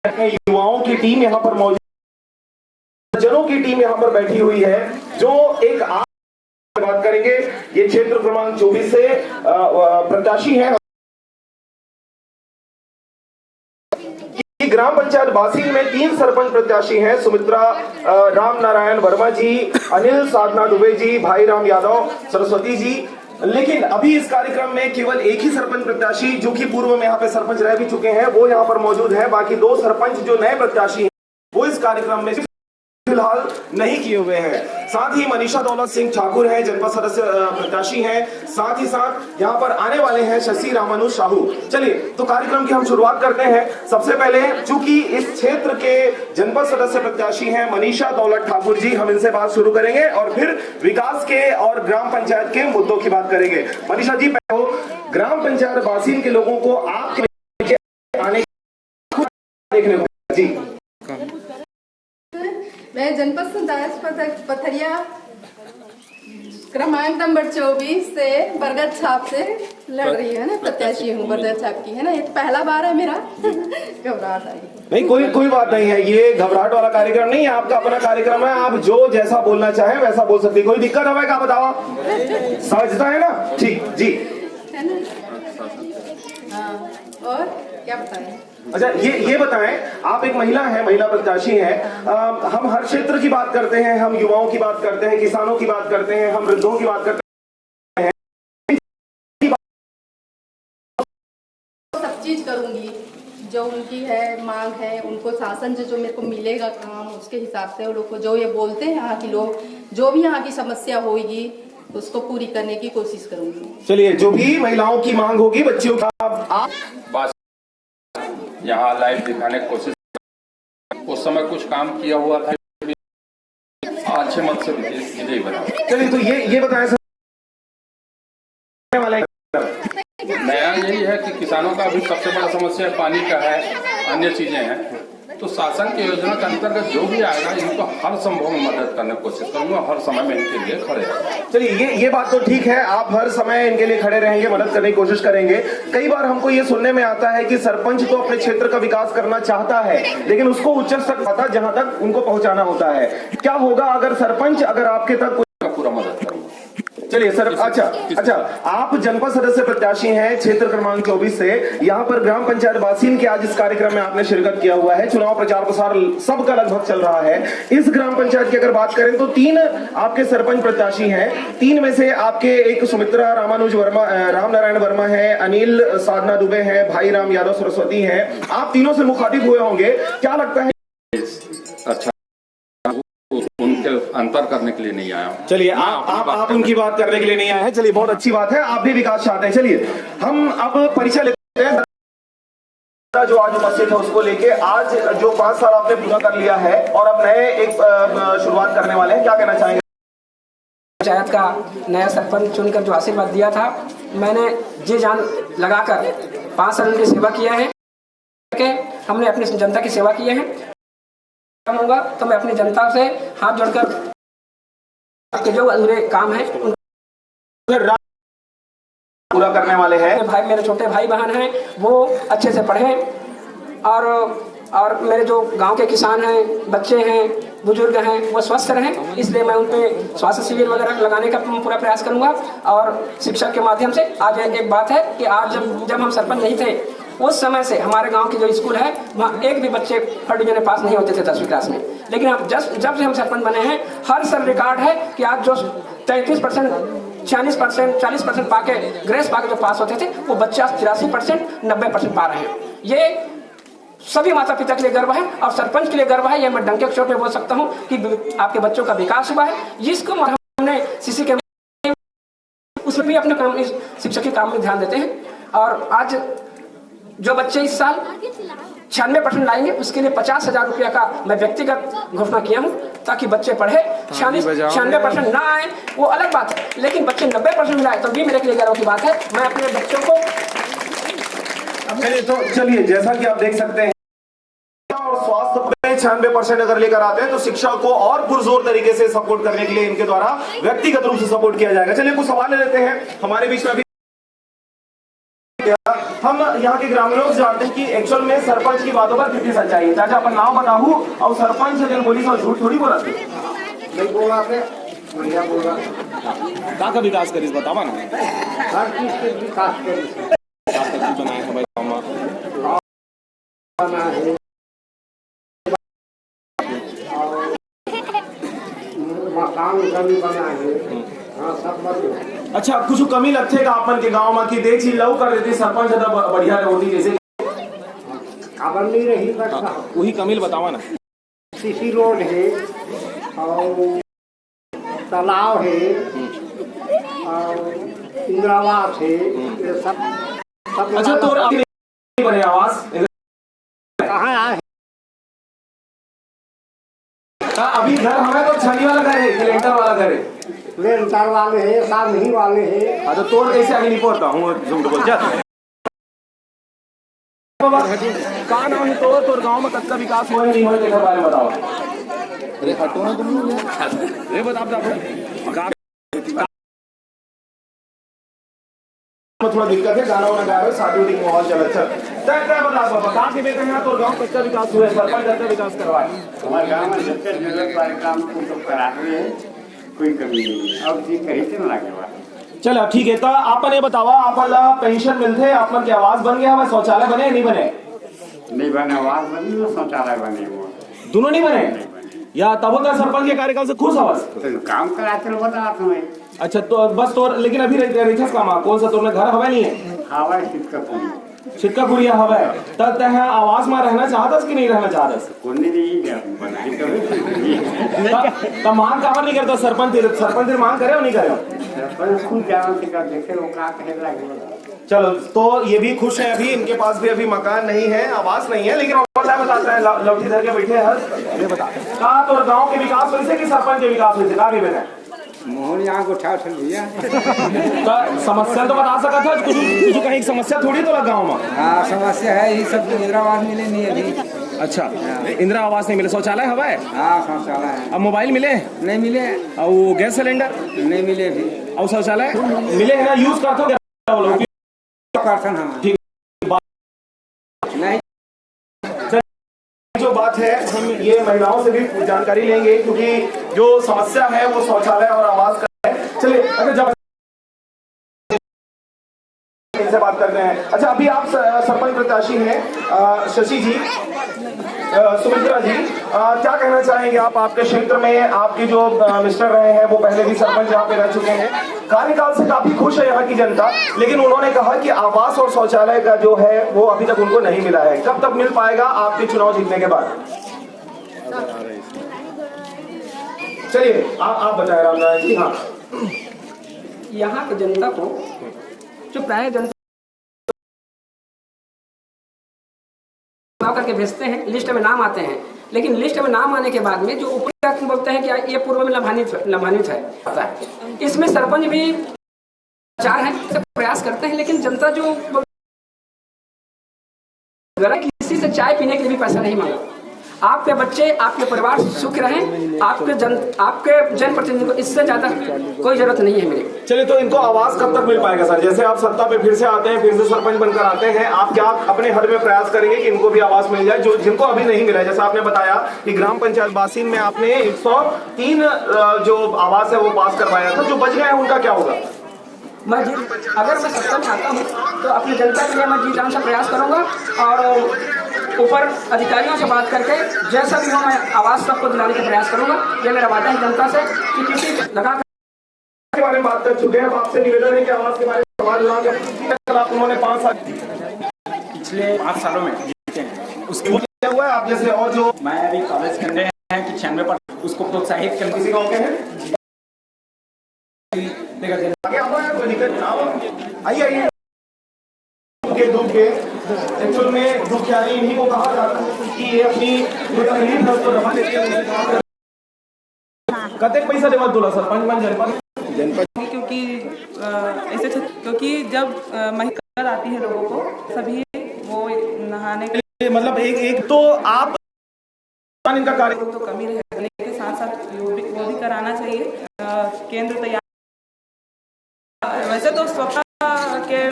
युवाओं की टीम यहाँ पर मौजूद, जनों की टीम यहाँ पर बैठी हुई है जो एक बात करेंगे। ये क्षेत्र क्रमांक 24 से प्रत्याशी हैं। ग्राम पंचायत बासीन में 3 सरपंच प्रत्याशी हैं। सुमित्रा राम नारायण वर्मा जी, अनिल साधना दुबे जी, भाई राम यादव सरस्वती जी। लेकिन अभी इस कार्यक्रम में केवल एक ही सरपंच प्रत्याशी जो कि पूर्व में यहाँ पे सरपंच रह भी चुके हैं वो यहाँ पर मौजूद है। बाकी 2 सरपंच जो नए प्रत्याशी हैं वो इस कार्यक्रम में फिलहाल नहीं किए हुए हैं। साथ ही मनीषा दौलत सिंह ठाकुर है, जनपद सदस्य प्रत्याशी हैं। साथ ही साथ यहाँ पर आने वाले हैं शशि रामानु साहू। चलिए तो कार्यक्रम की हम शुरुआत करते हैं। सबसे पहले चूंकि इस क्षेत्र के जनपद सदस्य प्रत्याशी हैं मनीषा दौलत ठाकुर जी, हम इनसे बात शुरू करेंगे और फिर विकास के और ग्राम पंचायत के मुद्दों की बात करेंगे। मनीषा जी, ग्राम पंचायत बासीन के लोगों को आपके आने देखने को जी। मैं जनपद सदस्य पथरिया क्रमांक नंबर 24 से बरगद छाप से लड़ रही है ना, प्रत्याशी हूँ बरगद छाप की, है ना। ये पहला बार है मेरा। घबराहट आई नहीं, कोई बात नहीं है। ये घबराहट वाला कार्यक्रम नहीं है, आपका अपना कार्यक्रम है। आप जो जैसा बोलना चाहे वैसा बोल सकते। कोई दिक्कत है क्या बताओ? समझता है ना? ठीक जी, है ना। हाँ, और क्या बताएं? अच्छा ये बताएं, आप एक महिला हैं, महिला प्रत्याशी हैं। हम हर क्षेत्र की बात करते हैं, हम युवाओं की बात करते हैं, किसानों की बात करते हैं, हम वृद्धों की बात करते हैं। सब चीज करूंगी जो उनकी है मांग है, उनको शासन से जो मेरे को मिलेगा काम उसके हिसाब से वो लोग को जो ये बोलते हैं यहाँ के लोग, जो भी यहाँ की समस्या होगी उसको पूरी करने की कोशिश करूंगी। चलिए, जो भी महिलाओं की मांग होगी, बच्चियों का यहाँ लाइव दिखाने की कोशिश, उस समय कुछ काम किया हुआ था, अच्छे मत से विजयी बना। चलिए तो ये बताएं सर, नया यही है कि किसानों का अभी सबसे बड़ा समस्या पानी का है, अन्य चीजें हैं। तो शासन की योजना के अंतर्गत जो भी आएगा इनको हर संभव में मदद करने की कोशिश करूंगा, हर समय में इनके लिए खड़े रहेंगे। चलिए ये बात तो ठीक है, आप हर समय इनके लिए खड़े रहेंगे, मदद करने की कोशिश करेंगे। कई बार हमको ये सुनने में आता है कि सरपंच तो अपने क्षेत्र का विकास करना चाहता है लेकिन उसको उच्च स्तर तक जहां तक उनको पहुंचाना होता है। क्या होगा अगर सरपंच अगर आपके तक पूरा मदद करूंगा। चलिए सर, अच्छा आप जनपद सदस्य प्रत्याशी हैं क्षेत्र क्रमांक 24 से। यहाँ पर ग्राम पंचायत बासीन के आज इस कार्यक्रम में आपने शिरकत किया हुआ है। चुनाव प्रचार प्रसार सबका लगभग चल रहा है। इस ग्राम पंचायत की अगर बात करें तो 3 आपके सरपंच प्रत्याशी हैं। 3 में से आपके एक सुमित्रा रामानुज वर्मा, राम नारायण वर्मा है, अनिल साधना दुबे है, भाई राम यादव सरस्वती है। आप तीनों से मुखातिब हुए होंगे, क्या लगता है? अच्छा, उनके अंतर करने के लिए नहीं आया हूं। चलिए आप उनकी बात करने के लिए नहीं आए हैं। चलिए बहुत अच्छी बात है, आप भी विकास चाहते हैं। चलिए हम अब परिचय लेते हैं जो आज उपस्थित है उसको लेके। आज जो 5 साल आपने पूरा कर लिया है और अब नए एक शुरुआत करने वाले हैं, क्या कहना चाहेंगे? पंचायत का नया सरपंच चुनकर जो आशीर्वाद दिया था, मैंने जी जान लगाकर 5 साल उनकी सेवा किया है। हमने अपनी जनता की सेवा की है। होगा तो मैं अपनी जनता से हाथ जोड़कर जो अधूरे काम है पूरा करने वाले हैं। भाई, मेरे छोटे भाई बहन हैं, वो अच्छे से पढ़ें और मेरे जो गांव के किसान हैं, बच्चे हैं, बुजुर्ग हैं, वो स्वस्थ रहें। इसलिए मैं उन पे स्वास्थ्य शिविर वगैरह लगाने का पूरा प्रयास करूंगा। और शिक्षा के माध्यम से आज एक बात है कि आज जब हम सरपंच नहीं थे उस समय से हमारे गांव की जो स्कूल है वहाँ एक भी बच्चे फर्स्ट डिवीजन में पास नहीं होते थे 10वीं क्लास में। लेकिन अब जब से हम सरपंच बने हैं, हर साल रिकॉर्ड है कि आज जो 33%, 46%, 40% पाके ग्रेस पाके जो पास होते थे वो बच्चे 83%, 90% पा रहे हैं। ये सभी माता पिता के लिए गर्व है और सरपंच के लिए गर्व है। ये मैं डंके चोट में बोल सकता हूँ कि आपके बच्चों का विकास हुआ है। जिसको हमने सीसी कैमरे उसमें भी अपने काम, शिक्षा के काम में ध्यान देते हैं। और आज जो बच्चे इस साल 96% लाएंगे उसके लिए 50,000 रुपया का मैं व्यक्तिगत घोषणा किया हूँ, ताकि बच्चे पढ़े। 96% ना आए वो अलग बात है, लेकिन बच्चे 90% लाए तो भी मेरे के लिए गर्व की बात है। मैं अपने बच्चों को चलिए जैसा कि आप देख सकते हैं और स्वास्थ्य में 96% अगर लेकर आते हैं तो शिक्षा को और पुरजोर तरीके से सपोर्ट करने के लिए इनके द्वारा व्यक्तिगत रूप से सपोर्ट किया जाएगा। चलिए कुछ सवाल लेते हैं हमारे बीच में। अभी हम यहाँ के ग्रामीणों से जानते हैं कि एक्चुअल में सरपंच की बातों पर कितनी सच्चाई है। चाचा अपन नाम बताहू और सरपंच जन बोली तो झूठ थोड़ी बोला नहीं बोला थे बढ़िया बोला का विकास करी बतावा ना हर चीज के विकास करी बनाए हैं भाई गाँव में बना है मकान कभी बना है हाँ सब बने। अच्छा कुछ कमी लगते का अपन के गांव में कि देख चीज लव कर देती सरपंच ज्यादा बढ़िया होती जैसे खबर नहीं रही बस वही कमिल बतावा ना। सीसी रोड है और तालाब है और इंदिरावास है ये सब अच्छा तो नहीं बने आवास कहाँ आए अभी घर हमें तो छनी वाला घर है कि लेंटर वाला घर है लेंटर वाले है सामही वाले है हाँ तो तोड़ कैसे आगे नहीं पहुंचता हूँ झूठ बोल जा कहाँ नाम है तोड़ गांव में कच्चा विकास हुआ नहीं हुआ देखा बारे में बताओ। अरे हटो ना तुम लोग ये बता थोड़ा दिक्कत है गाना वाना गा रहे शादी उदी माहौल चल अच्छा क्या बता बाबा कहाँ के बेटे हैं तो गांव कच्चा विकास हुआ है सरपंच कच्चा विकास करवाए हमारे गाँव में जब तक जरूरत वाले काम को तो करा रहे हैं कोई कमी नहीं है अब जी कहीं से ना लगे चलो ठीक है तो आपन ये बतावा आपन पेंशन मिलते आपन के आवास बन गया हमें शौचालय बने नहीं बने नहीं बने आवास बनी शौचालय बने वो दोनों नहीं बने या तब का सरपंच के कार्यकाल से खुश आवास तो काम कराते लोग बता तुम्हें अच्छा तो बस तो लेकिन अभी रिथस काम कौन सा तुमने घर हवा नहीं है हवा किसका पूरी छिटकापुरिया हवा है तब तय आवास में रहना चाहता कि नहीं रहना चाहता कौन नहीं बनाई तब मांग काबर नहीं करता सरपंच मांग करे नहीं करे खुद जानते का देखे वो का कहे लगे चलो तो ये भी खुश है अभी इनके पास भी अभी मकान नहीं है आवास नहीं है लेकिन और क्या बताते हैं लौटी धर के बैठे हैं ये बता कहा तो गांव के विकास हुई से कि सरपंच के विकास हुई से कहा भी बेटा मोहन यहाँ को उठा भैया समस्या तो बता सका था कुछ कहीं समस्या थोड़ी तो लगा गाँव में हाँ समस्या है यही सब इंदिरा आवास मिले नहीं अभी अच्छा इंदिरा आवास नहीं मिले शौचालय हवा है हाँ शौचालय है अब मोबाइल मिले नहीं मिले और वो गैस सिलेंडर नहीं मिले भी और शौचालय मिले है ना यूज करते हो पर्सन हम ठीक नहीं जो बात है हम ये महिलाओं से भी जानकारी लेंगे क्योंकि जो समस्या है वो शौचालय और आवास का है। चलिए अगर जब इनसे बात करते हैं अच्छा अभी आप सरपंच प्रत्याशी हैं शशि जी सुमित्रा जी क्या कहना चाहेंगे आप आपके क्षेत्र में आपके जो मिस्टर रहे हैं वो पहले भी सरपंच यहाँ पे रह चुके हैं कार्यकाल से काफी खुश है यहाँ की जनता लेकिन उन्होंने कहा कि आवास और शौचालय का जो है वो अभी तक उनको नहीं मिला है कब तक मिल पाएगा आपके चुनाव जीतने के बाद चलिए आप बताएं रामनारायण जी। हाँ यहाँ की जनता को जो प्राय जनता करके भेजते हैं लिस्ट में नाम आते हैं लेकिन लिस्ट में नाम आने के बाद में जो ऊपरी बोलते हैं कि ये पूर्व में लाभान्वित है इसमें सरपंच भी चार हैं प्रयास करते हैं लेकिन जनता जो किसी से चाय पीने के लिए भी पैसा नहीं मांगा आपके बच्चे आपके परिवार सुख रहें आपके जनप्रतिनिधि को इससे ज्यादा कोई जरूरत नहीं है मेरे। चलिए तो इनको आवास कब तक मिल पाएगा सर जैसे आप सत्ता पे फिर से आते हैं फिर से सरपंच बनकर आते हैं आप क्या अपने हद में प्रयास करेंगे कि इनको भी आवास मिल जाए जो जिनको अभी नहीं मिला है जैसा आपने बताया कि ग्राम पंचायत बासीन में आपने 103 जो आवास है वो पास करवाया था जो बच गए हैं उनका क्या होगा। मैं अगर मैं सत्ता में आता हूँ तो अपनी जनता के लिए मैं जी जान से प्रयास करूँगा और ऊपर अधिकारियों से बात करके जैसा भी हो मैं आवास सबको दिलाने का प्रयास करूँगा। ये मेरा वादा है जनता से कि किसी लगा के बारे में बात कर चुके हैं आपसे निवेदन है कि आवास के बारे में सवाल उन्होंने 5 साल पिछले 5 सालों में जीते हैं उसके क्या हुआ है आप जैसे और जो मैं अभी कॉलेज कर रहे हैं कि 96% उसको प्रोत्साहित करने किसी गाँव के हैं आइए के दुख के एक्चुअल में दुखियारी इन्हीं को कहा जाता है कि ये अपनी तकलीफ है उसको दबा देते हैं कते पैसा देवा दूल्हा सरपंच बन जनपद क्योंकि ऐसे क्योंकि जब महिला आती है लोगों को सभी वो नहाने के लिए मतलब एक तो आप इनका कार्य तो कमी रहने के साथ साथ वो भी कराना चाहिए। केंद्र तैयार वैसे तो स्वच्छता के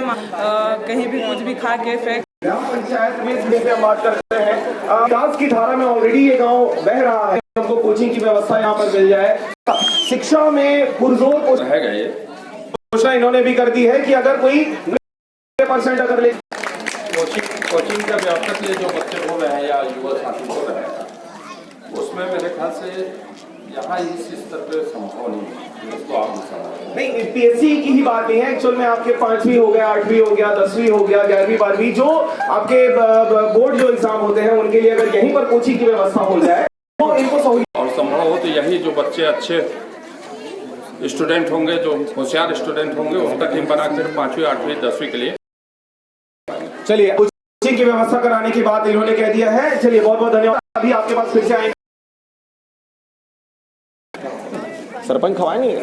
कहीं भी कुछ भी खा के फेंक। ग्राम पंचायत में जिसे हम बात करते हैं, विकास की धारा में ऑलरेडी ये गांव बह रहा है। हमको कोचिंग की व्यवस्था यहाँ पर मिल जाए, शिक्षा में पुरजोर रहेगा ये घोषणा इन्होंने भी कर दी है कि अगर कोई 90% अगर ले कोचिंग का व्यवस्था ये जो बच्चे हो रहे हैं या युवा साथी हो रहे हैं, उसमें मेरे ख्याल से यहाँ इस स्तर पे संभव नहीं है। इसको आप नहीं, पीएससी की ही बात नहीं है। एक्चुअल में आपके 5वीं हो गया, 8वीं हो गया, 10वीं हो गया, 11वीं 12वीं जो आपके बोर्ड जो एग्जाम होते हैं उनके लिए अगर यहीं पर कोचिंग की व्यवस्था हो जाए तो इनको सहूलियत और संभव हो तो यही जो बच्चे अच्छे स्टूडेंट होंगे, जो होशियार स्टूडेंट होंगे, उनका टीम बना कर 5वीं 8वीं 10वीं के लिए। चलिए कोचिंग की व्यवस्था कराने की बात इन्होंने कह दिया है। चलिए बहुत बहुत धन्यवाद। अभी आपके पास फिर से आएंगे सरपंच खवाएंगे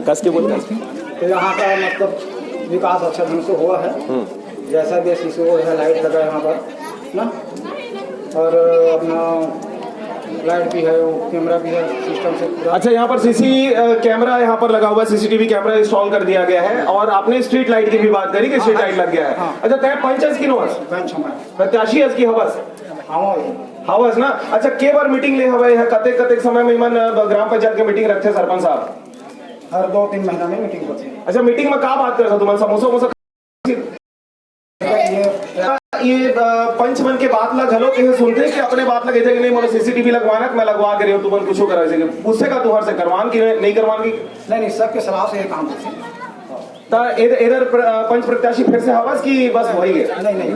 कस के बोल तो यहाँ का मतलब विकास अच्छा ढंग से हुआ है। जैसा भी शीशे है, लाइट लगा है यहाँ पर ना, और अपना लाइट भी है, कैमरा भी है सिस्टम से। अच्छा, यहाँ पर सीसी कैमरा यहाँ पर लगा हुआ है, सीसीटीवी कैमरा इंस्टॉल कर दिया गया है। और आपने स्ट्रीट लाइट की भी बात करी कि स्ट्रीट लाइट लग गया है। अच्छा, तय पंच की नोस प्रत्याशी की हवस हवस ना। अच्छा, के बार मीटिंग ले हवे है, कतेक कतेक समय में मन ग्राम पंचायत के मीटिंग रखते सरपंच साहब? हर 2-3 महीना में मीटिंग होती है। अच्छा, मीटिंग में का बात कर तुम समोसा वोसा ये पंच मन के बात लग हलो के सुनते कि अपने बात लगे थे कि नहीं मोला सीसीटीवी लगवाना मैं लगवा के रही हूँ, तुम कुछ करा सके उससे का तुहर से करवान की नहीं करवान की? नहीं, सबके सलाह से ये काम होते हैं। इधर पंच प्रत्याशी फिर से हवस की बस वही है? नहीं,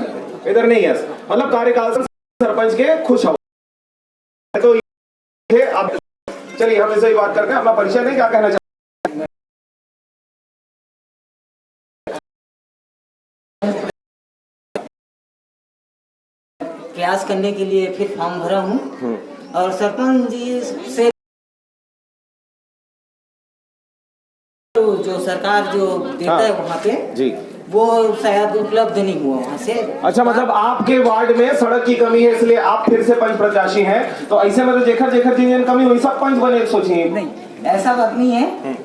इधर नहीं है। मतलब कार्यकाल से सरपंच के खुश हो तो ये अब चलिए हम इसे बात करके अपना परिचय नहीं क्या कहना चाहते। प्रयास करने के लिए फिर फॉर्म भरा हूँ और सरपंच जी से तो जो सरकार जो देता है वहाँ पे जी वो शायद उपलब्ध नहीं हुआ वहाँ से। अच्छा, मतलब आपके वार्ड में सड़क की कमी है इसलिए आप फिर से पंच प्रत्याशी हैं, तो ऐसे में तो जेखर जेखर जिन कमी हुई सब पंच बने सोचिए। नहीं, ऐसा बात नहीं है।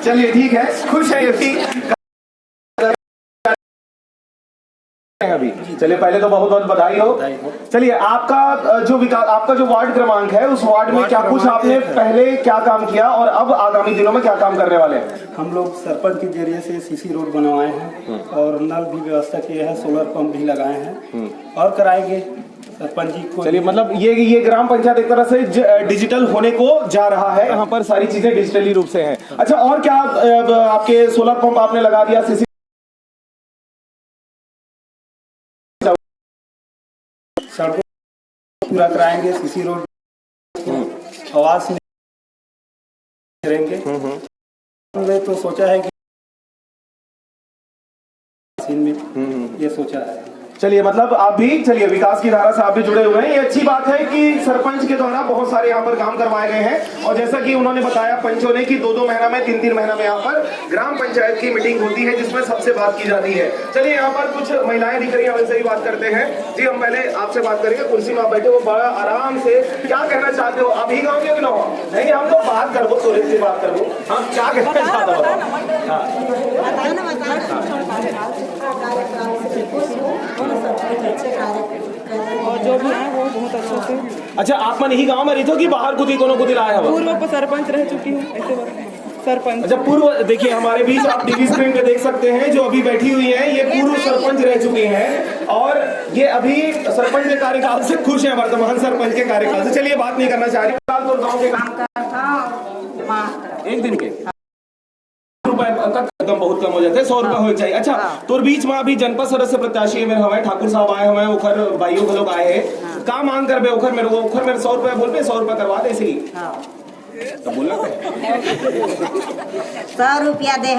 चलिए ठीक है, खुश है ये भी अभी। चलिए पहले तो बहुत बहुत बधाई हो। चलिए आपका जो वार्ड क्रमांक है उस वार्ड में क्या कुछ आपने पहले क्या काम किया और अब आगामी दिनों में क्या काम करने वाले हैं? हम लोग सरपंच के जरिए से सीसी रोड बनवाए हैं और नल भी व्यवस्था किए हैं, सोलर पंप भी लगाए हैं और कराएंगे सरपंच जी को। चलिए, मतलब ये ग्राम पंचायत एक तरह से डिजिटल होने को जा रहा है, यहाँ पर सारी चीजें डिजिटली रूप से हैं। अच्छा, और क्या आपके सोलर पंप आपने लगा दिया, सीसी सड़कों पूरा कराएंगे, सीसी रोड आवास करेंगे। हमने तो सोचा है कि ये सोचा है। चलिए, मतलब आप भी चलिए विकास की धारा से आप भी जुड़े हुए हैं। ये अच्छी बात है कि सरपंच के द्वारा बहुत सारे यहाँ पर काम करवाए गए हैं और जैसा कि उन्होंने बताया पंचों ने कि 2-2 महीना में 3-3 महीना में यहाँ पर ग्राम पंचायत की मीटिंग होती है जिसमें सबसे बात की जाती है। चलिए, यहाँ पर कुछ महिलाएं दिख रही है, उनसे ही बात करते हैं। जी, हम पहले आपसे बात करेंगे, कुर्सी में आप बैठे हो बड़ा आराम से, क्या कहना चाहते हो? आप ही गाँव के ना हो? नहीं, हम तो बात करबो, थोड़ी सी बात करबो, हम क्या कहना चाहते हो? और जो भी है वो बहुत अच्छे से। अच्छा, आप मन ही गांव में रही हो कि बाहर कुछ कोनो कुछ लाया हो? पूर्व को सरपंच रह चुकी हूँ, ऐसे सरपंच। अच्छा, पूर्व देखिए हमारे बीच आप टीवी स्क्रीन पे देख सकते हैं जो अभी बैठी हुई हैं, ये पूर्व सरपंच रह चुकी हैं और ये अभी सरपंच के कार्यकाल से खुश हैं, वर्तमान सरपंच के कार्यकाल से। चलिए, बात नहीं करना चाह रही। तो गाँव के काम एक दिन के एकदम बहुत कम हो जाते हैं, 100 रुपए हो चाहिए। अच्छा, तो बीच में अभी जनपद सदस्य प्रत्याशी मेरे हमारे ठाकुर साहब आए हुए हैं, उखर भाइयों के लोग आए हैं, का मांग कर बे उखर मेरे 100 रुपए बोल पे 100 रुपए करवा दे इसी तो बोलना 100 रुपया दे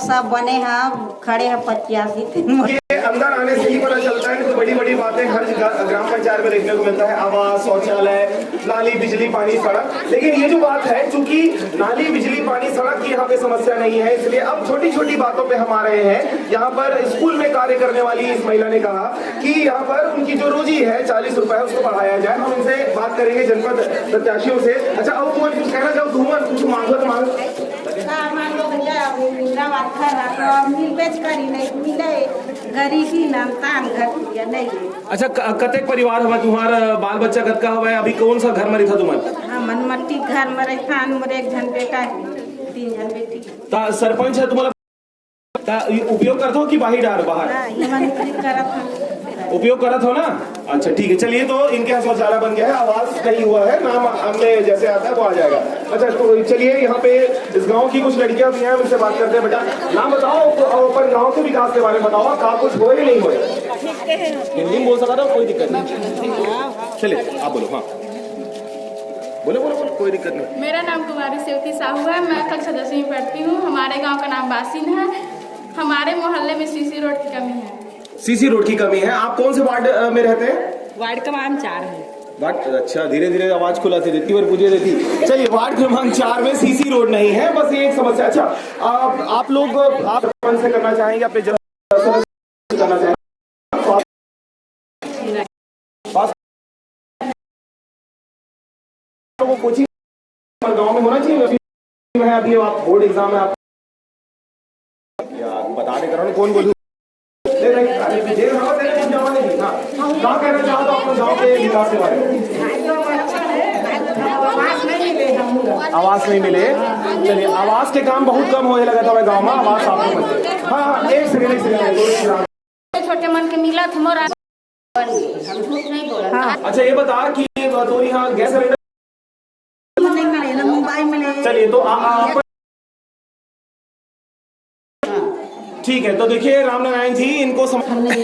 सब बने हैं, खड़े हैं 85 अंदर आने से ही पता चलता है कि तो बड़ी बड़ी बातें बातें हर ग्राम पंचायत में देखने को मिलता है, आवास, शौचालय, नाली, बिजली, पानी, सड़क। लेकिन ये जो बात है, चूंकि नाली, बिजली, पानी, सड़क की यहाँ पे समस्या नहीं है, इसलिए अब छोटी छोटी बातों पे हम आ रहे हैं। यहाँ पर स्कूल में कार्य करने वाली इस महिला ने कहा कि यहाँ पर उनकी जो रोजी है 40 रुपए, उसको बढ़ाया जाए। हम इनसे बात करेंगे जनपद प्रत्याशियों से। अच्छा, अब तुम कुछ कहना चाहो? धूमर कुछ मांगो तो मांगो। गरीबी नहीं। अच्छा, कतेक परिवार हुआ तुम्हारा? बाल बच्चा कत का हुआ? अभी कौन सा घर में था तुम्हारा? मन मट्टी घर में रहा, मोर एक जन बेटा 3 जन बेटी। सरपंच है तुम्हारा? उपयोग करते हो कि बाहर? उपयोग करत हो ना? अच्छा ठीक है, चलिए। तो इनके यहाँ शौचालय बन गया है, आवास नहीं हुआ है, नाम हमने जैसे आता है वो आ जाएगा। अच्छा, तो चलिए, यहाँ पे इस गांव की कुछ लड़कियां भी हैं, उनसे बात करते हैं। बेटा, नाम बताओ, अपन गांव के विकास के बारे में बताओ, कहा कुछ हो या नहीं हो? हिंदी में बोल सकता था, कोई दिक्कत नहीं। चलिए आप बोलो। हाँ बोलो बोलो बोलो, कोई दिक्कत नहीं। मेरा नाम कुमारी सेवती साहू है, मैं कक्षा 10वीं में पढ़ती हूँ। हमारे गांव का नाम बासिन है। हमारे मोहल्ले में सीसी रोड की कमी है। सीसी रोड की कमी है। आप कौन से वार्ड में रहते हैं? वार्ड क्रमांक 4 है। वार्ड, अच्छा, धीरे धीरे आवाज खुलाती देती और पूछे देती। चलिए, वार्ड क्रमांक 4 में सीसी रोड नहीं है, बस ये एक समस्या। अच्छा, आप लोग आप सरपंच से करना चाहेंगे, अपने करना चाहेंगे? कोचिंग गाँव में होना चाहिए। अभी आप बोर्ड एग्जाम है, आप बता दे करो, कौन बोलूं? कहाँ कहना चाहो तो अपने गाँव के विकास के बारे में? आवास नहीं मिले। चलिए, आवास के काम बहुत कम होने लगा था मैं गाँव में। आवास आपको मिलते? हाँ, एक सेकंड। छोटे मन के मिला था। अच्छा, ये बता कि तो यहाँ गैस सिलेंडर नहीं मिले ना, मोबाइल मिले। चलिए, तो आप ठीक है। तो देखिए, रामनारायण जी, इनको नहीं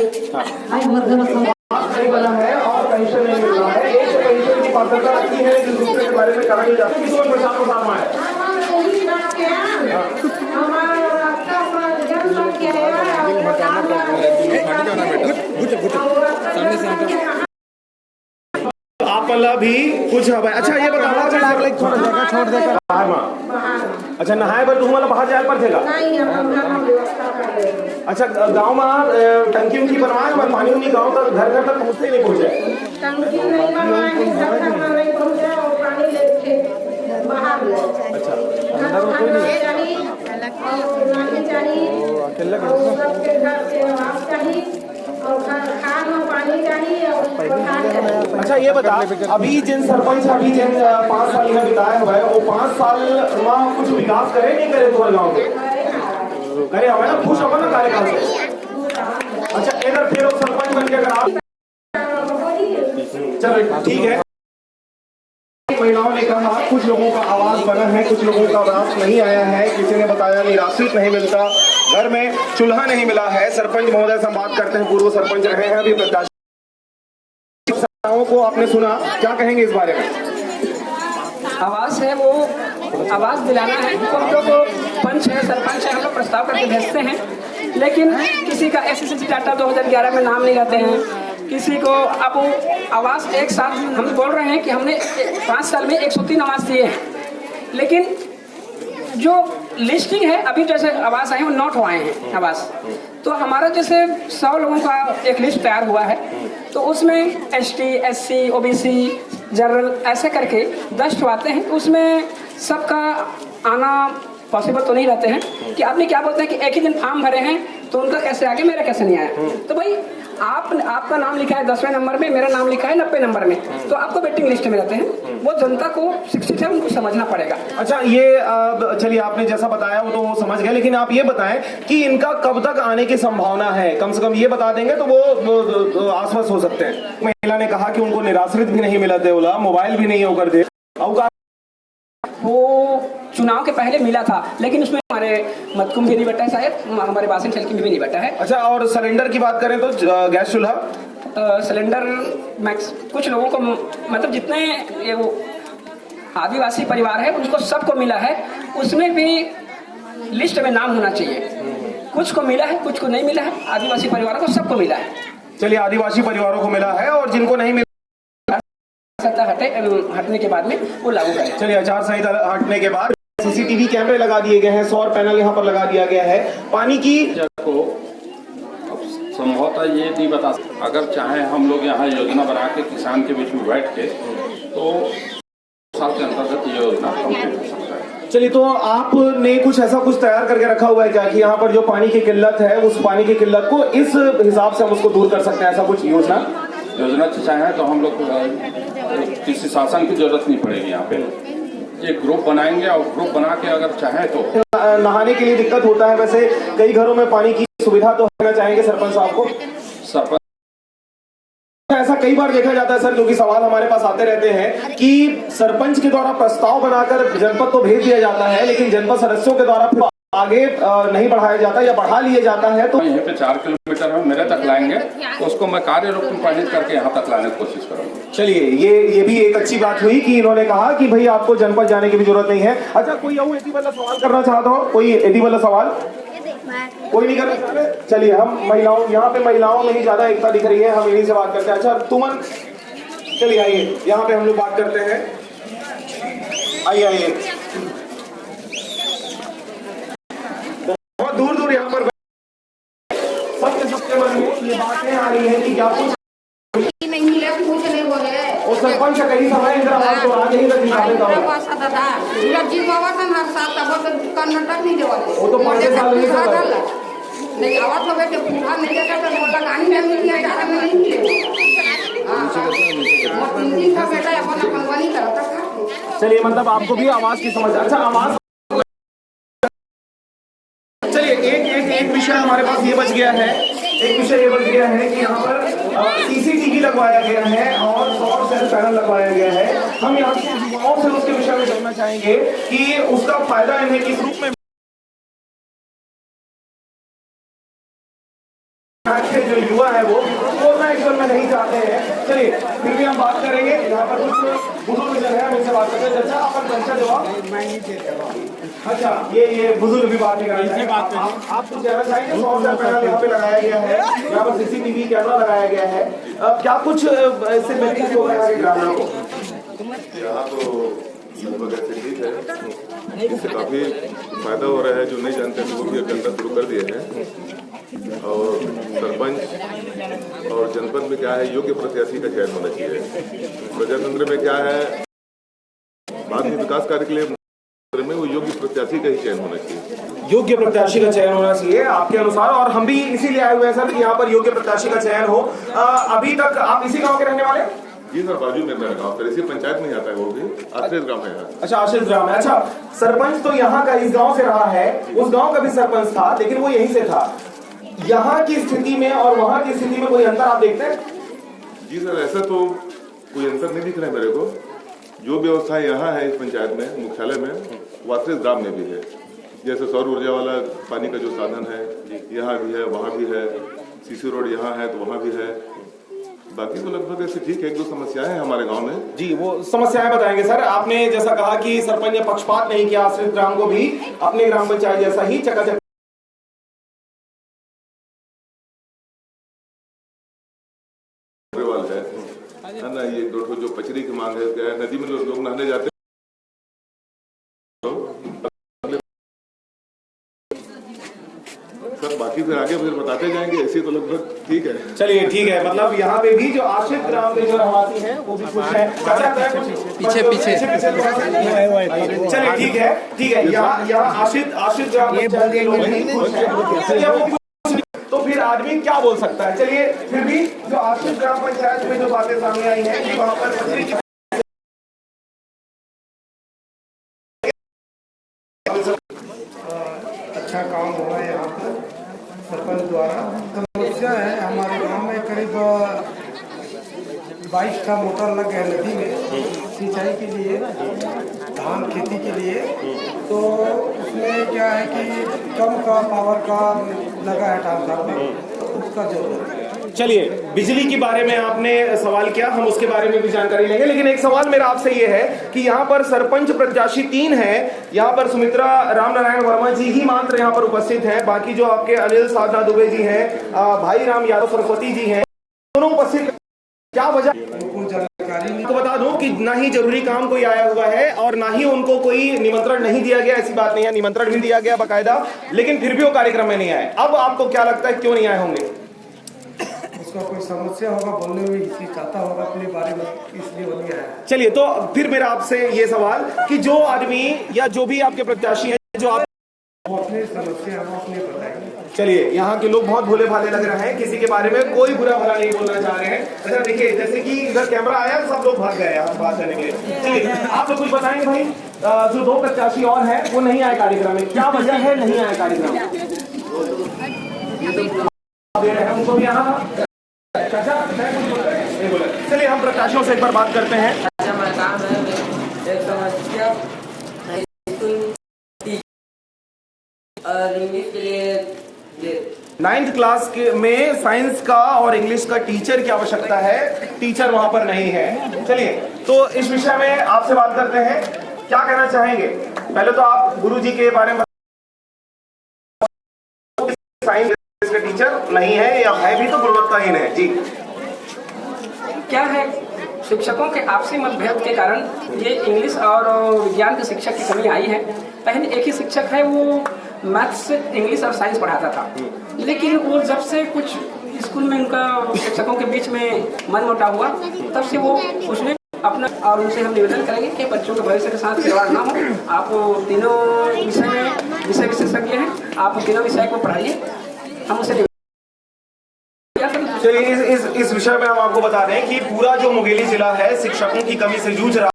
बना है और पेंशन नहीं मिल रहा है। एक पेंशन की पात्रता रखी है, दूसरे के बारे में कहा नहीं जाता। किसी और प्रचार प्रसार में आप भी कुछ है। अच्छा, ये बताओ, छोड़ देगा। अच्छा, नहाए पर तुम वाला बाहर जाए पर थे? अच्छा, गांव में टंकी उनकी बनवाए, मैं पानी उन्हीं गांव तक, घर घर तक पहुँचते नहीं पहुँचे। टंकी नहीं बनवाए, नहीं पहुँचे और पानी लेके बाहर। अच्छा, अच्छा, ये बता, अभी जिन सरपंच अभी जिन 5 साल में बिताया हुआ है, वो 5 साल में कुछ विकास करे नहीं करे तुम्हारे गाँव के? करे हुआ ना, खुश होगा ना कार्यकाल से? अच्छा, इधर फिर सरपंच बन के अगर आप, चलो ठीक है। महिलाओं ने कहा कुछ लोगों का आवास बना है, कुछ लोगों का आवास नहीं आया है। किसी ने बताया निराश्रित नहीं मिलता, घर में चूल्हा नहीं मिला है। सरपंच महोदय से बात करते हैं, पूर्व सरपंच रहे हैं, अभी प्रत्याशी को आपने सुना, क्या कहेंगे इस बारे में? आवास है, वो आवास दिलाना है। तो हम लोग पंच है, सरपंच है, हम लोग प्रस्ताव करके भेजते हैं, लेकिन किसी का SSC डाटा 2011 में नाम नहीं रहते हैं। किसी को अब आवास एक साथ हम बोल रहे हैं कि हमने 5 साल में 103 आवास दिए हैं, लेकिन जो लिस्टिंग है अभी जैसे आवास आए हैं वो नोट हुए हैं आवास। तो हमारा जैसे 100 लोगों का एक लिस्ट तैयार हुआ है, तो उसमें ST, SC, OBC, जनरल ऐसे करके 10 आते हैं। तो उसमें सबका आना पॉसिबल तो नहीं रहते हैं कि आदमी क्या बोलते हैं कि एक ही दिन फॉर्म भरे हैं तो उनका कैसे आगे, मेरा कैसे नहीं आया। तो भाई आपका नाम लिखा है 10वें नंबर में, मेरा नाम लिखा है 90 नंबर में, तो आपको वेटिंग लिस्ट में रहते हैं। वो जनता को शिक्षित है, उनको समझना पड़ेगा। अच्छा, ये चलिए, आपने जैसा बताया वो तो वो समझ गए, लेकिन आप ये बताएं कि इनका कब तक आने की संभावना है? कम से कम ये बता देंगे तो वो आश्वस्त हो सकते हैं। महिला ने कहा कि उनको निराश्रित भी नहीं मिला देवला, मोबाइल भी नहीं होकर दे। वो चुनाव के पहले मिला था, लेकिन उसमें हमारे मतकुम भी नहीं बैठा है, शायद हमारे बासिन छलकी भी नहीं बैठा है। अच्छा, और सिलेंडर की बात करें तो गैस चूल्हा, सिलेंडर मैक्स कुछ लोगों को, मतलब जितने ये वो आदिवासी परिवार है उनको सबको मिला है। उसमें भी लिस्ट में नाम होना चाहिए। कुछ को मिला है, कुछ को नहीं मिला है। आदिवासी परिवारों को सबको मिला है। चलिए, आदिवासी परिवारों को मिला है और जिनको नहीं मिला सत्ता हटने के बाद में वो लागू करें। चलिए, आचार संहिता हटने के बाद सीसीटीवी कैमरे लगा दिए गए हैं, सौर पैनल यहाँ पर लगा दिया गया है। पानी की को संभवतः ये नहीं बता, अगर चाहे हम लोग यहाँ योजना बना के किसान के बीच में बैठ के तो साल के अंतर्गत ये योजना कंप्लीट हो सकता है। चलिए, तो आपने कुछ ऐसा कुछ तैयार करके रखा हुआ है क्या कि यहाँ पर जो पानी की किल्लत है उस पानी की किल्लत को इस हिसाब से हम उसको दूर कर सकते हैं, ऐसा कुछ योजना चाहे तो हम लोग किसी शासन की जरूरत नहीं पड़ेगी। यहाँ पे एक ग्रुप बनाएंगे और ग्रुप बना के अगर चाहे तो नहाने के लिए दिक्कत होता है। वैसे कई घरों में पानी की सुविधा तो होना चाहेंगे सरपंच साहब को। सरपंच ऐसा कई बार देखा जाता है सर, क्योंकि सवाल हमारे पास आते रहते हैं कि सरपंच के द्वारा प्रस्ताव बनाकर जनपद तो भेज दिया जाता है, लेकिन जनपद सदस्यों के द्वारा आगे नहीं बढ़ाया जाता या बढ़ा लिया जाता है। तो यहाँ पे 4 किलोमीटर हम मेरे तक लाएंगे तो उसको मैं कार्य रूप में पारित करके यहाँ तक लाने की कोशिश करूँगा। चलिए, ये भी एक अच्छी बात हुई कि इन्होंने कहा कि भाई आपको जनपद जाने की भी जरूरत नहीं है। अच्छा, कोई और एटी वाला सवाल करना चाहता हो? कोई एटी वाला सवाल कोई नहीं करना चाहते? चलिए, हम महिलाओं, यहाँ पे महिलाओं में ही ज्यादा एकता दिख रही है, हम यहीं से बात करते हैं। अच्छा तुमन, चलिए आइए, यहाँ पे हम लोग बात करते हैं। आइए, बहुत दूर दूर यहाँ पर सबके मन में ये बातें आ रही है कि क्या कुछ नहीं मिला, कुछ नहीं हो रहा है। और सरपंच का कहीं समय इंद्रावास तो आज ही तक निकाले था। कर्नाटक नहीं देवा वो तो 5 साल नहीं चला नहीं आवाज लगे तो पूरा नहीं देता तो मोटा गाड़ी में मिल गया, ज्यादा में नहीं मिले। हां, 3 दिन का बेटा अपना कंपनी करता था। चलिए, मतलब आपको भी आवाज की समझ। अच्छा, आवाज, चलिए एक विषय हमारे पास ये बच गया है, एक विषय ये बच गया है कि यहाँ पर सीसीटीवी लगवाया गया है और सौर सेल पैनल लगवाया गया है। हम यहाँ के युवाओं से उसके विषय में जानना चाहेंगे कि उसका फायदा इन्हें किस रूप में, जो युवा है वो कोरोना एक्शन में नहीं चाहते हैं। चलिए, फिर भी हम बात करेंगे। यहाँ पर कुछ बुजुर्ग जन है, हम इनसे बात करते हैं। अच्छा, अपन पंचा जवाब अच्छा, ये बुजुर्ग भी बात नहीं करेंगे। आप कुछ कहना चाहेंगे? सौर सेल पैनल यहाँ पे लगाया गया है, यहाँ पर सीसीटीवी कैमरा लगाया गया है, क्या कुछ इससे बेनिफिट हो रहा है ग्रामीणों को? यहाँ तो लगभग ऐसे ठीक है, इससे काफ़ी फायदा हो रहा है। जो नहीं जानते हैं वो भी अटेंडर शुरू कर दिए हैं। और सरपंच और जनपद में क्या है, योग्य प्रत्याशी का चयन होना चाहिए। प्रजातंत्र में क्या है, बाद में विकास कार्य के लिए में वो योग्य प्रत्याशी का ही चयन होना चाहिए। योग्य प्रत्याशी का चयन होना चाहिए आपके अनुसार, और हम भी इसीलिए आए हुए हैं सर कि यहाँ पर योग्य प्रत्याशी का चयन हो। अभी तक आप इसी गांव के रहने वाले? जी सर, बाजू में मेरा गाँव, फिर इसी पंचायत में आता है, वो भी आश्रित ग्राम है यहाँ। अच्छा, आश्रित ग्राम है। अच्छा, सरपंच तो यहाँ का इस गांव से रहा है, उस गांव का भी सरपंच था, लेकिन वो यहीं से था। यहाँ की स्थिति में और वहाँ की स्थिति में कोई अंतर आप देखते हैं? जी सर, ऐसा तो कोई अंतर नहीं दिख रहा है मेरे को। जो व्यवस्था यहाँ है इस पंचायत में, मुख्यालय में, वो आश्रित ग्राम में भी है। जैसे सौर ऊर्जा वाला पानी का जो साधन है यहाँ भी है, वहाँ भी है, सीसी रोड यहाँ है तो वहाँ भी है। बाकी तो लगभग ऐसे ठीक है, 1-2 समस्याएं हैं हमारे गांव में। जी, वो समस्याएं बताएंगे सर। आपने जैसा कहा कि सरपंच ने पक्षपात नहीं किया, आश्रित ग्राम को भी अपने ग्राम पंचायत जैसा ही चकाचक है ना। ये जो पचरी की मांग है, क्या है, नदी में लोग नहाने जाते हैं। सर बाकी फिर आगे फिर बताते जाएंगे, ऐसे तो लगभग ठीक है। चलिए, ठीक है, मतलब यहाँ पे भी जो आश्रित ग्राम के जो रहवासी हैं वो भी खुश हैं। पीछे चलिए, ठीक है, यहाँ आश्रित ग्राम के लोग नहीं खुश हैं, तो फिर आदमी क्या बोल सकता है? चलिए, फिर भी जो आश्रित ग्राम पंचायत में जो बातें सामने आई हैं कि वहाँ पर अच्छा काम हो रहा है यहाँ पर सरपंच द्वारा। समस्या है हमारे गांव में करीब 22 का मोटर लग गया नदी में सिंचाई के लिए, धान खेती के लिए। तो उसमें क्या है कि कम का पावर का लगा है ट्रांसफार्मर, उसका जरूरत है। चलिए, बिजली के बारे में आपने सवाल किया, हम उसके बारे में भी जानकारी लेंगे, लेकिन एक सवाल मेरा आपसे ये है कि यहाँ पर सरपंच प्रत्याशी 3 हैं। यहाँ पर सुमित्रा रामनारायण वर्मा जी ही मात्र यहाँ पर उपस्थित हैं। बाकी जो आपके अनिल साधना दुबे जी हैं, भाई राम यादव सरस्वती जी हैं, दोनों उपस्थित, क्या वजह? तो बता दूं कि ना ही जरूरी काम कोई आया हुआ है और ना ही उनको कोई निमंत्रण नहीं दिया गया, ऐसी बात नहीं है, निमंत्रण भी दिया गया बाकायदा, लेकिन फिर भी वो कार्यक्रम में नहीं आए। अब आपको क्या लगता है क्यों नहीं आए होंगे? उसका कोई समस्या होगा, बोलने में चाहता होगा अपने बारे में, इसलिए वो नहीं आया। चलिए, तो फिर मेरा आपसे ये सवाल कि जो आदमी या जो भी आपके प्रत्याशी है, जो आप अपनी समस्या वो अपने बताएंगे। चलिए, यहाँ के लोग बहुत भोले भाले लग रहे हैं, किसी के बारे में कोई बुरा भला नहीं बोलना चाह रहे हैं। अच्छा देखिए, जैसे कि इधर कैमरा आया, सब लोग भाग गए यहाँ बात करने के लिए। चलिए, आप लोग कुछ बताएंगे भाई, जो दो प्रत्याशी और हैं वो नहीं आए कार्यक्रम में, क्या वजह है नहीं आए कार्यक्रम में? उनको भी यहाँ चलिए, हम प्रत्याशियों से एक बार बात करते हैं। और इंग्लिश के लिए 9th क्लास में साइंस का और इंग्लिश का टीचर की आवश्यकता है, टीचर वहां पर नहीं है। चलिए, तो इस विषय में आपसे बात करते हैं, क्या कहना चाहेंगे? पहले तो आप गुरुजी के बारे में, साइंस का टीचर नहीं है या है भी तो गुणवत्ताहीन है जी। क्या है, शिक्षकों के आपसी मतभेद के कारण ये इंग्लिश और विज्ञान के शिक्षक की कमी आई है। पहले एक ही शिक्षक है, वो मैथ्स, इंग्लिश और साइंस पढ़ाता था, लेकिन वो जब से कुछ स्कूल में उनका शिक्षकों के बीच में मनमुटाव हुआ, तब से वो उसने अपना, और उनसे हम निवेदन करेंगे कि बच्चों के भविष्य के साथ खिलवाड़ ना हो। आप तीनों विषय में विषय विशेषज्ञ हैं, आप तीनों विषय को पढ़ाइए, हम उसे। चलिए, इस विषय में हम आपको बता दें कि पूरा जो मुंगेली जिला है शिक्षकों की कमी से जूझ रहा,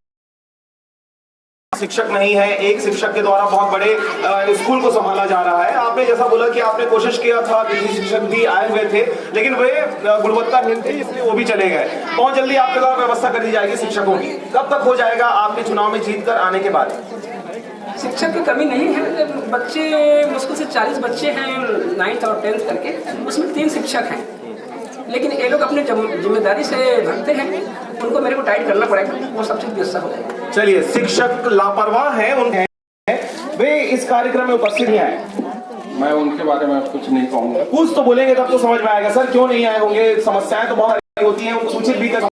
शिक्षक नहीं है, एक शिक्षक के द्वारा बहुत बड़े स्कूल को संभाला जा रहा है। आपने जैसा बोला कि आपने कोशिश किया था, कि शिक्षक भी आए हुए थे, लेकिन वे गुणवत्ताहीन थे, इसलिए वो भी चले गए। बहुत जल्दी आपके द्वारा व्यवस्था कर दी जाएगी शिक्षकों की, कब तक हो जाएगा आपके चुनाव में जीतकर आने के बाद? शिक्षक की कमी नहीं है, बच्चे मुश्किल से 40 बच्चे हैं 9th और 10th करके, उसमें 3 शिक्षक हैं, लेकिन ये लोग अपने जिम्मेदारी से भागते हैं, उनको मेरे को टाइट करना पड़ेगा, वो सब चीज व्यवस्था हो जाएगी। चलिए, शिक्षक लापरवाह हैं, उनके वे इस कार्यक्रम में उपस्थित नहीं आए। मैं उनके बारे में कुछ नहीं कहूँगा। कुछ तो बोलेंगे तब तो समझ में आएगा सर, क्यों नहीं आए होंगे? समस्याएं तो बहुत होती हैं, उनको सूचित भी कर,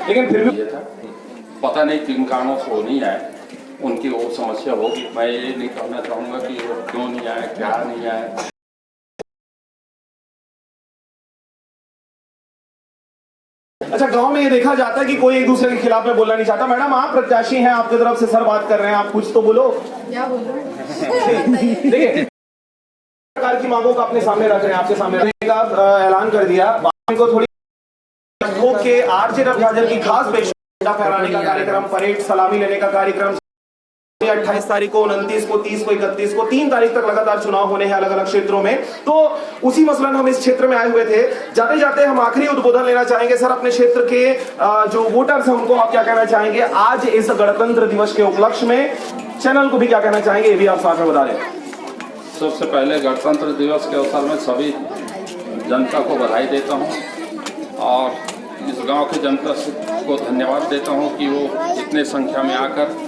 लेकिन फिर भी पता नहीं किन कारणों से वो नहीं आए, उनकी वो समस्या होगी। मैं ये नहीं कहना चाहूँगा कि वो क्यों नहीं आए, क्या नहीं आए। अच्छा, गांव में ये देखा जाता है कि कोई एक दूसरे के खिलाफ में बोलना नहीं चाहता। मैडम, आप प्रत्याशी हैं, आपकी तरफ से सर बात कर रहे हैं, आप कुछ तो बोलो। क्या बोलो? देखिए, सरकार की मांगों को अपने सामने रख रहे हैं, आपके सामने का ऐलान कर दिया, को थोड़ी के आरजे रविराजन की खास पेशा फहराने का कार्यक्रम, परेड सलामी लेने का कार्यक्रम 28 तारीख को, 29 को, 30 को, 31 को, 3 तारीख तक लगातार चुनाव होने हैं अलग अलग क्षेत्रों में। तो उसी मसलन हम इस क्षेत्र में आए हुए थे। जाते जाते हम आखिरी उद्बोधन लेना चाहेंगे सर, अपने क्षेत्र के जो वोटर्स हैं उनको आप क्या कहना चाहेंगे आज इस गणतंत्र दिवस के उपलक्ष्य में? चैनल को भी क्या कहना चाहेंगे, ये भी आप साथ में बता दें। सबसे पहले गणतंत्र दिवस के अवसर में सभी जनता को बधाई देता हूँ और इस गांव की जनता को धन्यवाद देता हूँ कि वो इतने संख्या में आकर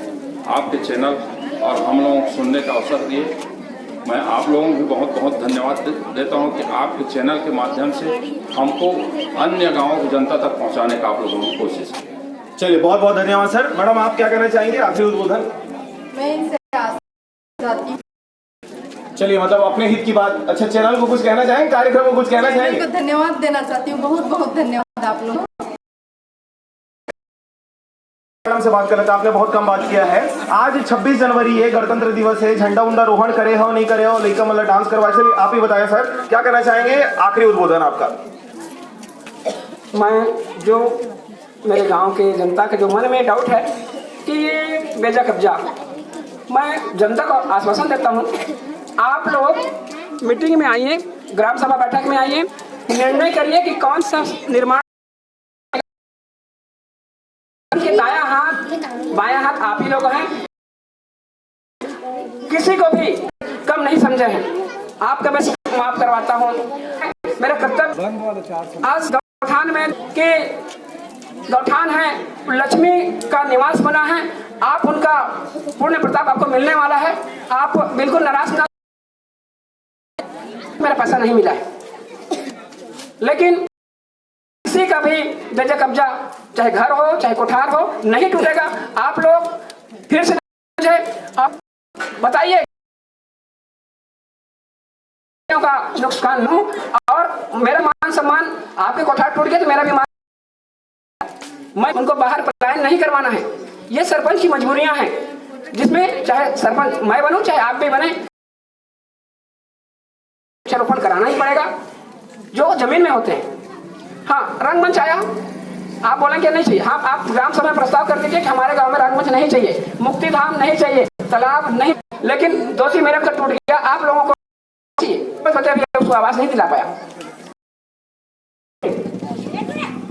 आपके चैनल और हम लोगों को सुनने का अवसर दिए। मैं आप लोगों को भी बहुत बहुत धन्यवाद देता हूँ कि आपके चैनल के माध्यम से हमको अन्य गाँवों की जनता तक पहुँचाने का आप लोगों की कोशिश की। चलिए, बहुत बहुत धन्यवाद सर। मैडम, आप क्या कहना चाहेंगे आखिरी उद्बोधन? मैं इनसे चाहती हूँ, चलिए, मतलब अपने हित की बात। अच्छा, चैनल को कुछ कहना चाहेंगे, कार्यक्रम को कुछ कहना चाहेंगे? धन्यवाद देना चाहती हूँ, बहुत बहुत धन्यवाद आप लोग। से बात कर रहे थे, आपने बहुत कम बात किया है। आज 26 जनवरी है, गणतंत्र दिवस है, झंडा उंडा रोहण करे हो नहीं करे हो, लेकर मतलब डांस करवाए, चलिए आप ही बताएं सर, क्या कहना चाहेंगे? आखिरी उद्बोधन आपका। मैं जो मेरे गांव के जनता के जो मन में डाउट है कि ये बेजा कब्जा, मैं जनता को आश्वासन देता हूँ, आप लोग मीटिंग में आइए, ग्राम सभा बैठक में आइए, निर्णय करिए कि कौन सा निर्माण के दाया हाथ बाया हाथ आप ही लोग हैं, किसी को भी कम नहीं समझे हैं। आपका मैं माफ करवाता हूँ। मेरा कर्तव्य आज गौठान में के गौठान है, लक्ष्मी का निवास बना है, आप उनका पूर्ण प्रताप आपको मिलने वाला है, आप बिल्कुल नाराज ना। मेरा पैसा नहीं मिला है, लेकिन किसी का भी जगह कब्जा, चाहे घर हो चाहे कोठार हो, नहीं टूटेगा। आप लोग फिर से मुझे आप बताइए का नुकसान हो और मेरा मान सम्मान, आपके कोठार टूट गया तो मेरा भी मान, मैं उनको बाहर पलायन नहीं करवाना है। ये सरपंच की मजबूरियां हैं, जिसमें चाहे सरपंच मैं बनूं चाहे आप भी बने, वृक्षारोपण कराना ही पड़ेगा जो जमीन में होते हैं। हाँ, रंगमंच आया, आप बोलेंगे नहीं चाहिए। हाँ, आप ग्राम सभा में प्रस्ताव कर दीजिए कि हमारे गांव में रंगमंच नहीं चाहिए, मुक्ति धाम नहीं चाहिए, तालाब नहीं, लेकिन दोषी मेरे का टूट गया, आप लोगों को उसको आवाज नहीं दिला पाया।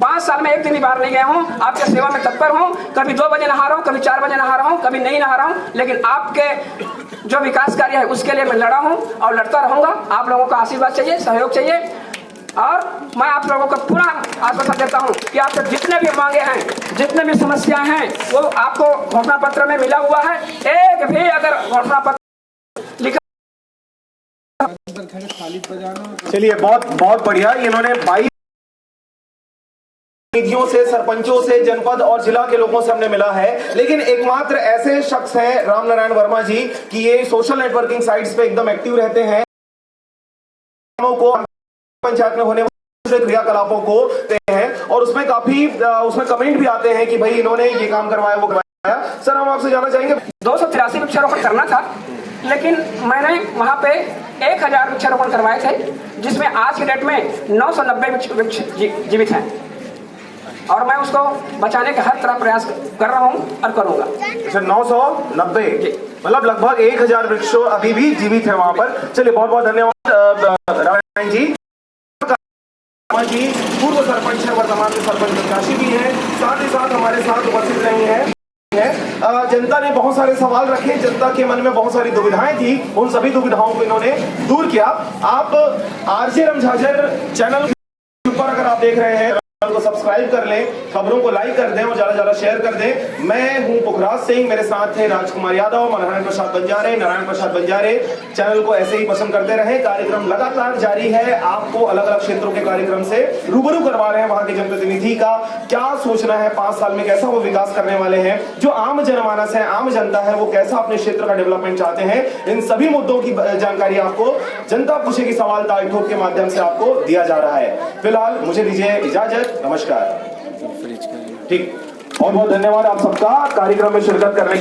5 साल में एक दिन भी बाहर नहीं गया हूँ, आपके सेवा में तत्पर हूँ। कभी 2 बजे नहा रहा हूँ, कभी 4 बजे नहा रहा हूँ, कभी नहीं नहा रहा हूँ, लेकिन आपके जो विकास कार्य है उसके लिए मैं लड़ा हूँ और लड़ता रहूंगा। आप लोगों का आशीर्वाद चाहिए, सहयोग चाहिए, और मैं आप लोगों को पूरा आश्वासन देता हूँ कि आपके जितने भी मांगे हैं, जितने भी समस्या हैं, वो आपको घोषणा पत्र में मिला हुआ है। एक भी अगर घोषणा पत्र लिखा, चलिए बहुत बहुत बढ़िया। इन्होंने 22 प्रतिनिधियों से, सरपंचों से, जनपद और जिला के लोगों से हमने मिला है, लेकिन एकमात्र ऐसे शख्स हैं राम नारायण वर्मा जी कि ये सोशल नेटवर्किंग साइट्स पे एकदम एक्टिव रहते हैं, को पंचायत में होने वाले क्रियाकलापों को देखते हैं और उसमें काफी उसमें कमेंट भी आते हैं कि भाई इन्होंने ये काम करवाया वो करवाया। सर, हम आपसे जानना चाहेंगे, 283 वृक्षारोपण करना था, लेकिन मैंने वहां पे 1000 वृक्षारोपण करवाए थे, जिसमें आज की डेट में 990 वृक्ष जीवित हैं, और मैं उसको बचाने का हर तरह प्रयास कर रहा हूं और करूंगा। अच्छा, 990 मतलब लगभग 1000 वृक्ष अभी भी जीवित है वहां पर। चलिए बहुत बहुत धन्यवाद रामायण जी। पूर्व सरपंच है, वर्तमान में सरपंच प्रत्याशी भी है, साथ ही साथ हमारे साथ उपस्थित रही है। जनता ने बहुत सारे सवाल रखे, जनता के मन में बहुत सारी दुविधाएं थी, उन सभी दुविधाओं को इन्होंने दूर किया। आप आरजे रमझाझर चैनल पर अगर आप देख रहे हैं, चैनल को सब्सक्राइब कर लें, खबरों को लाइक कर दें और ज्यादा ज्यादा शेयर कर दें। मैं हूं पुखराज सिंह, मेरे साथ थे राजकुमार यादव, नारायण प्रसाद बंजारे। चैनल को ऐसे ही पसंद करते रहे। कार्यक्रम लगातार जारी है, आपको अलग अलग क्षेत्रों के कार्यक्रम से रूबरू करवा रहे हैं। वहां के जनप्रतिनिधि का क्या सोचना है, 5 साल में कैसा वो विकास करने वाले हैं, जो आम जनमानस है, आम जनता है, वो कैसा अपने क्षेत्र का डेवलपमेंट चाहते हैं, इन सभी मुद्दों की जानकारी आपको जनता पूछेगी सवाल ताक ठोक के माध्यम से आपको दिया जा रहा है। फिलहाल मुझे दीजिए इजाजत, नमस्कार। ठीक, बहुत बहुत धन्यवाद आप सबका कार्यक्रम में शिरकत करने के